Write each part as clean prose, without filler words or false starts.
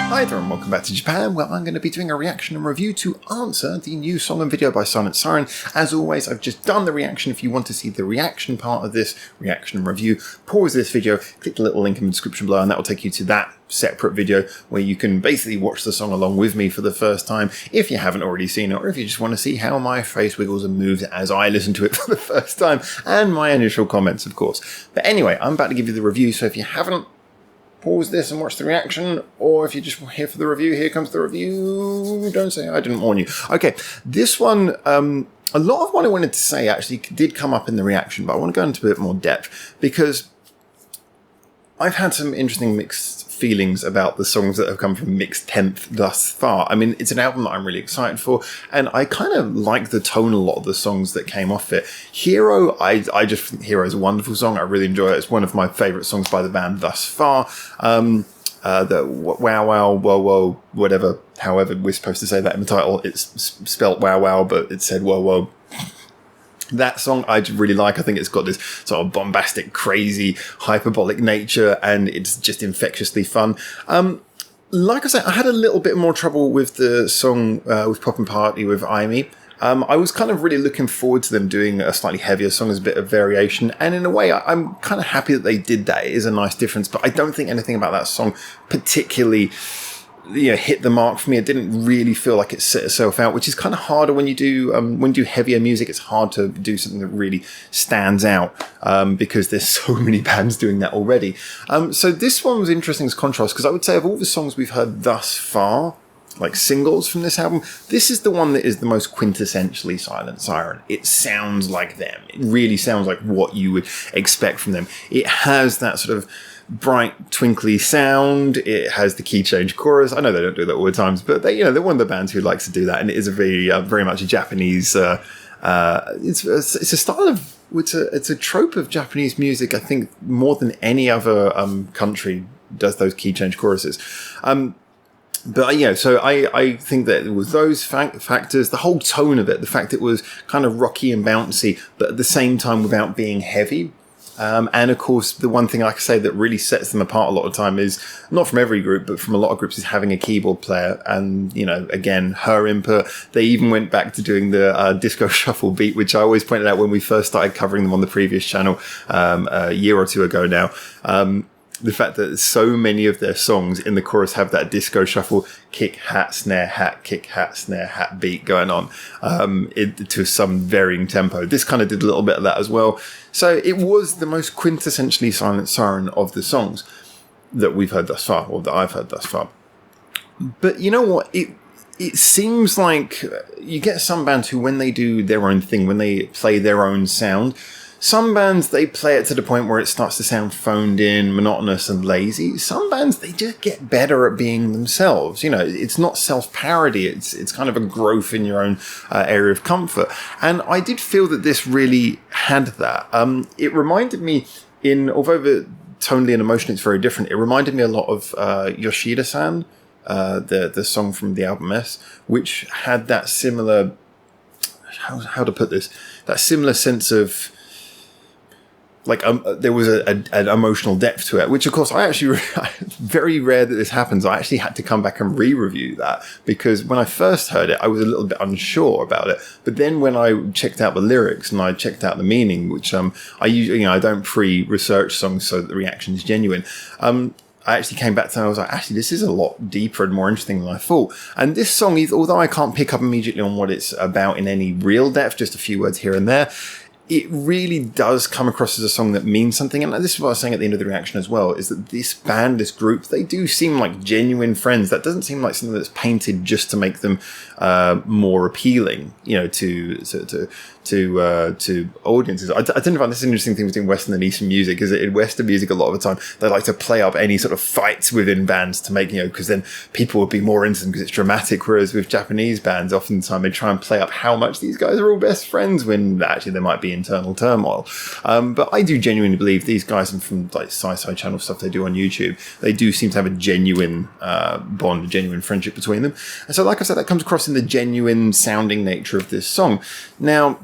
Hi there and welcome back to Japan, where I'm going to be doing a reaction and review to Answer, the new song and video by Siren. As always, I've just done the reaction. If you want to see the reaction part of this reaction and review, pause this video, click the little link in the description below, and that will take you to that separate video where you can basically watch the song along with me for the first time if you haven't already seen it, or if you just want to see how my face wiggles and moves as I listen to it for the first time, and my initial comments, of course. But anyway, I'm about to give you the review, so if you haven't, pause this and watch the reaction, or if you're just here for the review, here comes the review. Don't say I didn't warn you. Okay, this one, a lot of what I wanted to say actually did come up in the reaction, but I want to go into a bit more depth, because I've had some interesting mixed feelings about the songs that have come from Mixed 10th thus far. I mean, it's an album that I'm really excited for, and I kind of like the tone a lot of the songs that came off it. Hero, I just think Hero is a wonderful song. I really enjoy it. It's one of my favourite songs by the band thus far. The Wow Wow, Whoa Whoa, whatever, however we're supposed to say that in the title. It's spelt Wow Wow, but it said Whoa Whoa. That song I really like. I think it's got this sort of bombastic, crazy, hyperbolic nature, and it's just infectiously fun. Like I said, I had a little bit more trouble with the song with Poppin' Party with IME. I was kind of really looking forward to them doing a slightly heavier song as a bit of variation, and in a way I'm kind of happy that they did that. It is a nice difference, but I don't think anything about that song particularly hit the mark for me. It didn't really feel like it set itself out, which is kind of harder when you do heavier music. It's hard to do something that really stands out because there's so many bands doing that already. So this one was interesting as contrast, because I would say of all the songs we've heard thus far, like singles from this album, this is the one that is the most quintessentially Siren. It sounds like them. It really sounds like what you would expect from them. It has that sort of bright, twinkly sound. It has the key change chorus. I know they don't do that all the times, but they're one of the bands who likes to do that, and it is a very much a Japanese. It's a style of it's a trope of Japanese music. I think more than any other country does those key change choruses. But so I think that it was those factors, the whole tone of it, the fact it was kind of rocky and bouncy, but at the same time without being heavy. And of course, the one thing I can say that really sets them apart a lot of time is, not from every group, but from a lot of groups, is having a keyboard player. And, again, her input. They even went back to doing the disco shuffle beat, which I always pointed out when we first started covering them on the previous channel a year or two ago now. The fact that so many of their songs in the chorus have that disco shuffle kick, hat, snare, hat, kick, hat, snare, hat beat going on to some varying tempo. This kind of did a little bit of that as well. So it was the most quintessentially silent Siren of the songs that we've heard thus far, or that I've heard thus far. But you know what? It seems like you get some bands who, when they do their own thing, when they play their own sound, some bands, they play it to the point where it starts to sound phoned in, monotonous and lazy. Some bands, they just get better at being themselves. It's not self-parody. It's kind of a growth in your own area of comfort. And I did feel that this really had that. It reminded me, although tonally and emotionally it's very different, it reminded me a lot of Yoshida-san, the song from the album S, which had that similar, how to put this, that similar sense of, there was an emotional depth to it, which of course I actually, very rare that this happens. I actually had to come back and re-review that, because when I first heard it, I was a little bit unsure about it. But then when I checked out the lyrics and I checked out the meaning, which I usually, I don't pre-research songs so that the reaction is genuine. I actually came back to it and I was like, actually, this is a lot deeper and more interesting than I thought. And this song, although I can't pick up immediately on what it's about in any real depth, just a few words here and there, it really does come across as a song that means something. And this is what I was saying at the end of the reaction as well, is that this band, this group, they do seem like genuine friends. That doesn't seem like something that's painted just to make them more appealing, to audiences. I don't know if this is an interesting thing between Western and Eastern music, is that in Western music, a lot of the time, they like to play up any sort of fights within bands to make, because then people would be more into them because it's dramatic. Whereas with Japanese bands, oftentimes they try and play up how much these guys are all best friends, when actually there might be internal turmoil. But I do genuinely believe these guys, and from like Sci-Fi Channel stuff they do on YouTube, they do seem to have a genuine bond, a genuine friendship between them. And so, like I said, that comes across in the genuine sounding nature of this song. Now,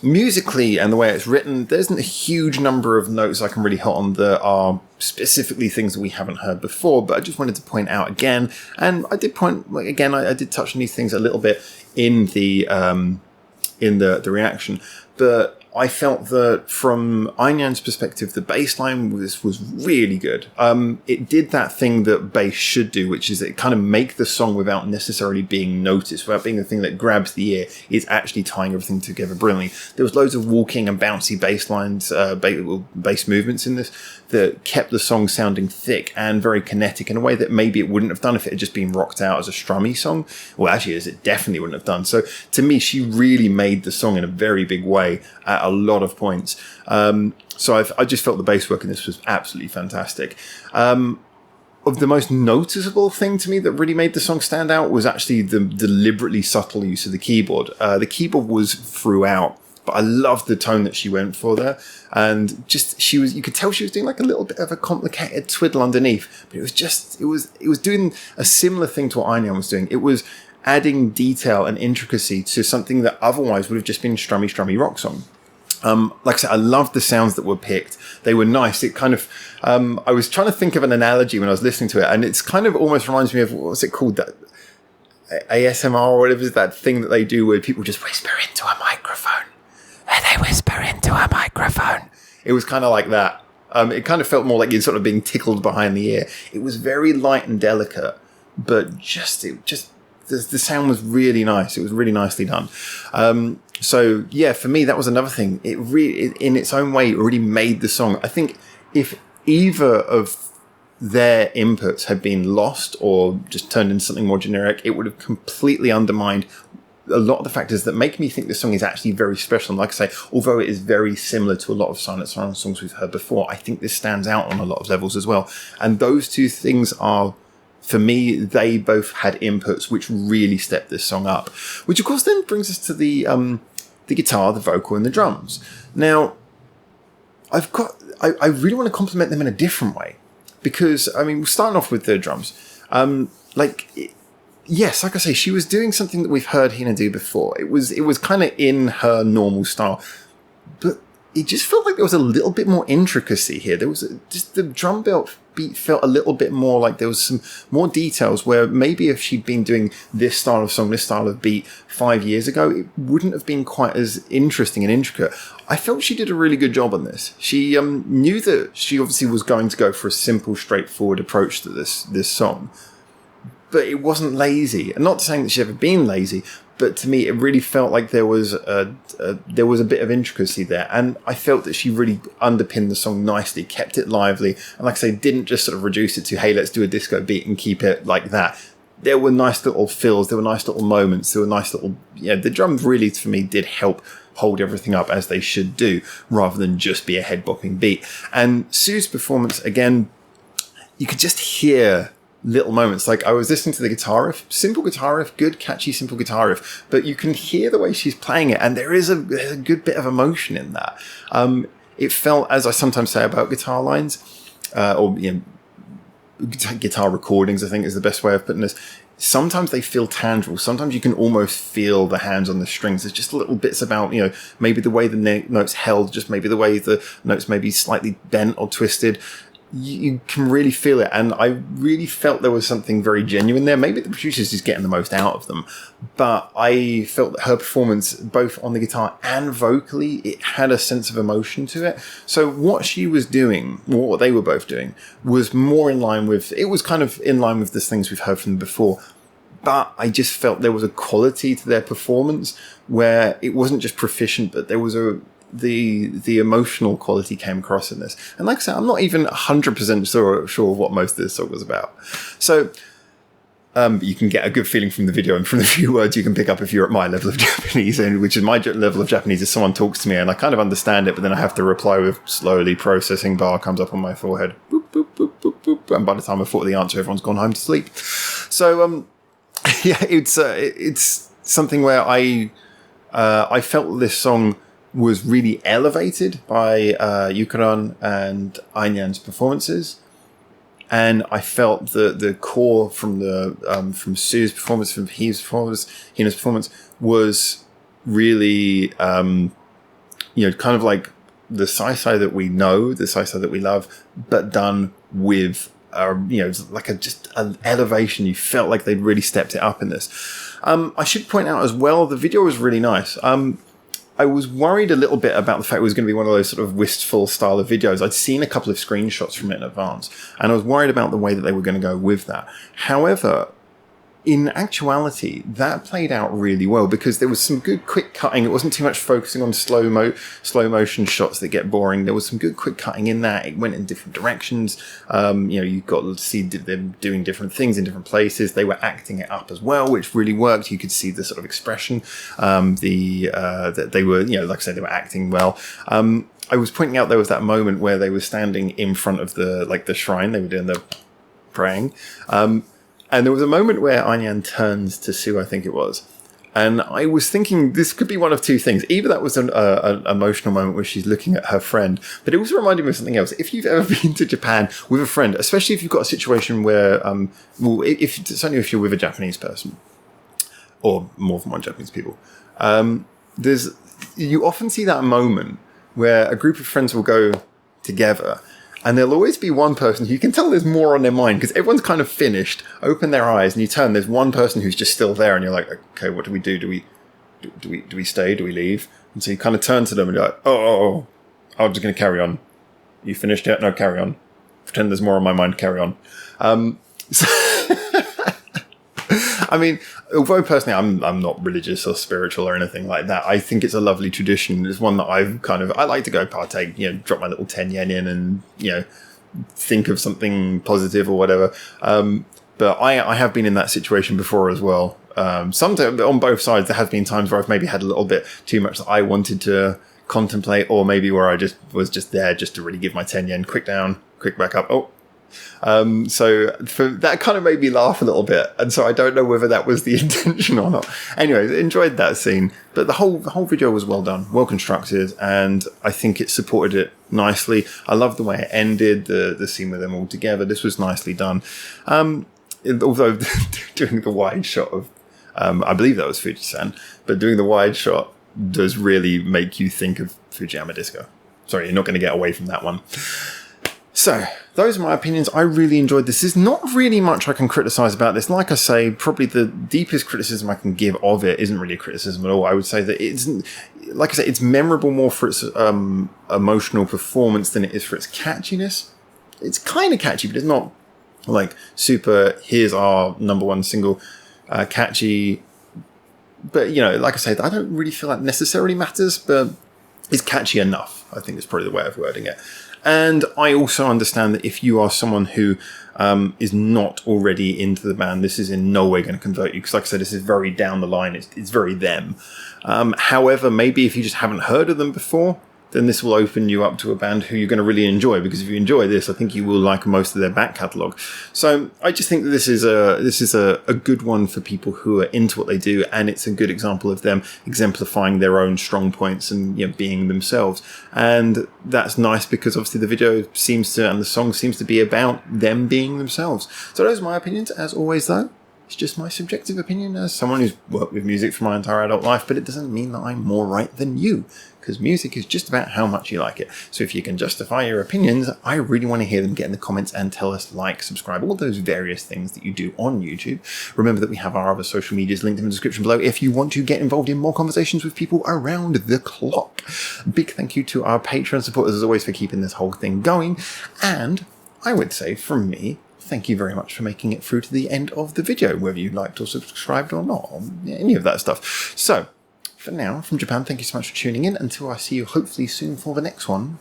musically and the way it's written, there isn't a huge number of notes I can really hit on that are specifically things that we haven't heard before, but I just wanted to point out again, and I did point again, I did touch on these things a little bit in the reaction, but I felt that from Einyan's perspective, the bass line was really good. It did that thing that bass should do, which is it kind of make the song without necessarily being noticed, without being the thing that grabs the ear. It's actually tying everything together brilliantly. There was loads of walking and bouncy bass lines, bass movements in this that kept the song sounding thick and very kinetic in a way that maybe it wouldn't have done if it had just been rocked out as a strummy song. Well, actually, as it definitely wouldn't have done. So to me, she really made the song in a very big way at a lot of points. So I just felt the bass work in this was absolutely fantastic. Of the most noticeable thing to me that really made the song stand out was actually the deliberately subtle use of the keyboard. The keyboard was throughout, but I loved the tone that she went for there. And just, you could tell she was doing like a little bit of a complicated twiddle underneath, but it was doing a similar thing to what Einyan was doing. It was adding detail and intricacy to something that otherwise would have just been strummy rock song. Like I said, I loved the sounds that were picked. They were nice. It kind of, I was trying to think of an analogy when I was listening to it, and it's kind of almost reminds me of, what's it called? That ASMR or whatever is that thing that they do where people just whisper into a microphone. And they whisper into a microphone. It was kind of like that. It kind of felt more like you're sort of being tickled behind the ear. It was very light and delicate, but the sound was really nice. It was really nicely done. So yeah, for me, that was another thing. It really, in its own way, it really made the song. I think if either of their inputs had been lost or just turned into something more generic, it would have completely undermined a lot of the factors that make me think this song is actually very special. And like I say, although it is very similar to a lot of Silent Siren songs we've heard before, I think this stands out on a lot of levels as well. And those two things are, for me, they both had inputs which really stepped this song up. Which of course then brings us to the guitar, the vocal, and the drums. Now, I really want to compliment them in a different way. Because, I mean, we're starting off with the drums. Yes, like I say, she was doing something that we've heard Hina do before. It was kind of in her normal style. But it just felt like there was a little bit more intricacy here. There was just the drum beat felt a little bit more like there was some more details where maybe if she'd been doing this style of song, this style of beat 5 years ago, it wouldn't have been quite as interesting and intricate. I felt she did a really good job on this. She knew that she obviously was going to go for a simple, straightforward approach to this song. But it wasn't lazy. And not saying that she's ever been lazy, but to me, it really felt like there was a bit of intricacy there. And I felt that she really underpinned the song nicely, kept it lively. And like I say, didn't just sort of reduce it to, hey, let's do a disco beat and keep it like that. There were nice little fills. There were nice little moments. There were nice little, the drums really, for me, did help hold everything up as they should do, rather than just be a head-bopping beat. And Sue's performance, again, you could just hear little moments. Like I was listening to the guitar riff, simple guitar riff, good, catchy, simple guitar riff, but you can hear the way she's playing it, and there's a good bit of emotion in that. It felt, as I sometimes say about guitar lines, or guitar recordings, I think is the best way of putting this. Sometimes they feel tangible. Sometimes you can almost feel the hands on the strings. There's just little bits about, maybe the way the notes held, just maybe the way the notes may be slightly bent or twisted. You can really feel it, and I really felt there was something very genuine there. Maybe the producer's just getting the most out of them, but I felt that her performance, both on the guitar and vocally, it had a sense of emotion to it. So what she was doing, or what they were both doing, was more in line with, it was kind of in line with the things we've heard from them before, but I just felt there was a quality to their performance where it wasn't just proficient, but there was the emotional quality came across in this. And like I said, I'm not even 100% sure what most of this song was about. So you can get a good feeling from the video and from the few words you can pick up if you're at my level of Japanese, and which is my level of Japanese is someone talks to me and I kind of understand it, but then I have to reply with slowly processing bar comes up on my forehead. Boop, boop, boop, boop, boop. And by the time I thought of the answer, everyone's gone home to sleep. So it's something where I felt this song was really elevated by Yukaran and Einyan's performances, and I felt the core from from Sue's performance, from Hina's performance was really kind of like the sci-fi that we know, the sci-fi that we love, but done with, like just an elevation. You felt like they'd really stepped it up in this. I should point out as well, the video was really nice. I was worried a little bit about the fact it was going to be one of those sort of wistful style of videos. I'd seen a couple of screenshots from it in advance, and I was worried about the way that they were going to go with that. However, in actuality, that played out really well because there was some good quick cutting. It wasn't too much focusing on slow motion shots that get boring. There was some good quick cutting in that. It went in different directions. You got to see them doing different things in different places. They were acting it up as well, which really worked. You could see the sort of expression. That they were, like I said, they were acting well. I was pointing out there was that moment where they were standing in front of the shrine. They were doing the praying. And there was a moment where Anyan turns to Sue, I think it was. And I was thinking this could be one of two things. Either that was an emotional moment where she's looking at her friend, but it also reminded me of something else. If you've ever been to Japan with a friend, especially if you've got a situation where, certainly if you're with a Japanese person, or more than one Japanese people, you often see that moment where a group of friends will go together. And there'll always be one person who you can tell there's more on their mind because everyone's kind of finished, open their eyes, and you turn, there's one person who's just still there, and you're like, okay, what do we do? Do we stay? Do we leave? And so you kind of turn to them and you're like, I'm just going to carry on. You finished yet? No, carry on. Pretend there's more on my mind, carry on. I mean, although personally I'm not religious or spiritual or anything like that, I think it's a lovely tradition. It's one that I like to go partake, drop my little 10 yen in and, think of something positive or whatever. But I have been in that situation before as well. Sometimes on both sides, there have been times where I've maybe had a little bit too much that I wanted to contemplate, or maybe where I was just there just to really give my 10 yen, quick down, quick back up. So that kind of made me laugh a little bit, and so I don't know whether that was the intention or not. Anyway, enjoyed that scene, but the whole video was well done, well constructed, and I think it supported it nicely. I love the way it ended, the scene with them all together. This was nicely done. Although doing the wide shot of, I believe that was Fujisan, but doing the wide shot does really make you think of Fujiyama Disco. Sorry, you're not going to get away from that one. So, those are my opinions. I really enjoyed this. There's not really much I can criticise about this. Like I say, probably the deepest criticism I can give of it isn't really a criticism at all. I would say that it's memorable more for its emotional performance than it is for its catchiness. It's kind of catchy, but it's not like super, here's our number one single, catchy. But, like I said, I don't really feel that necessarily matters, but it's catchy enough, I think is probably the way of wording it. And I also understand that if you are someone who is not already into the band, this is in no way going to convert you. Because like I said, this is very down the line. It's very them. However, maybe if you just haven't heard of them before, then this will open you up to a band who you're going to really enjoy. Because if you enjoy this, I think you will like most of their back catalogue. So I just think that this is a good one for people who are into what they do, and it's a good example of them exemplifying their own strong points and being themselves. And that's nice because obviously the video and the song seems to be about them being themselves. So those are my opinions. As always, though, it's just my subjective opinion as someone who's worked with music for my entire adult life, but it doesn't mean that I'm more right than you, because music is just about how much you like it. So if you can justify your opinions, I really want to hear them. Get in the comments and tell us, like, subscribe, all those various things that you do on YouTube. Remember that we have our other social medias linked in the description below if you want to get involved in more conversations with people around the clock. Big thank you to our Patreon supporters, as always, for keeping this whole thing going. And I would say, from me, thank you very much for making it through to the end of the video, whether you liked or subscribed or not, or any of that stuff. So, for now, from Japan, thank you so much for tuning in. Until I see you hopefully soon for the next one.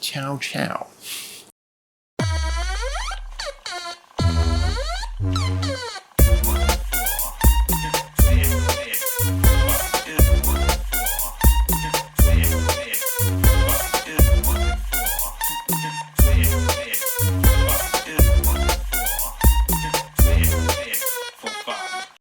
Ciao, ciao.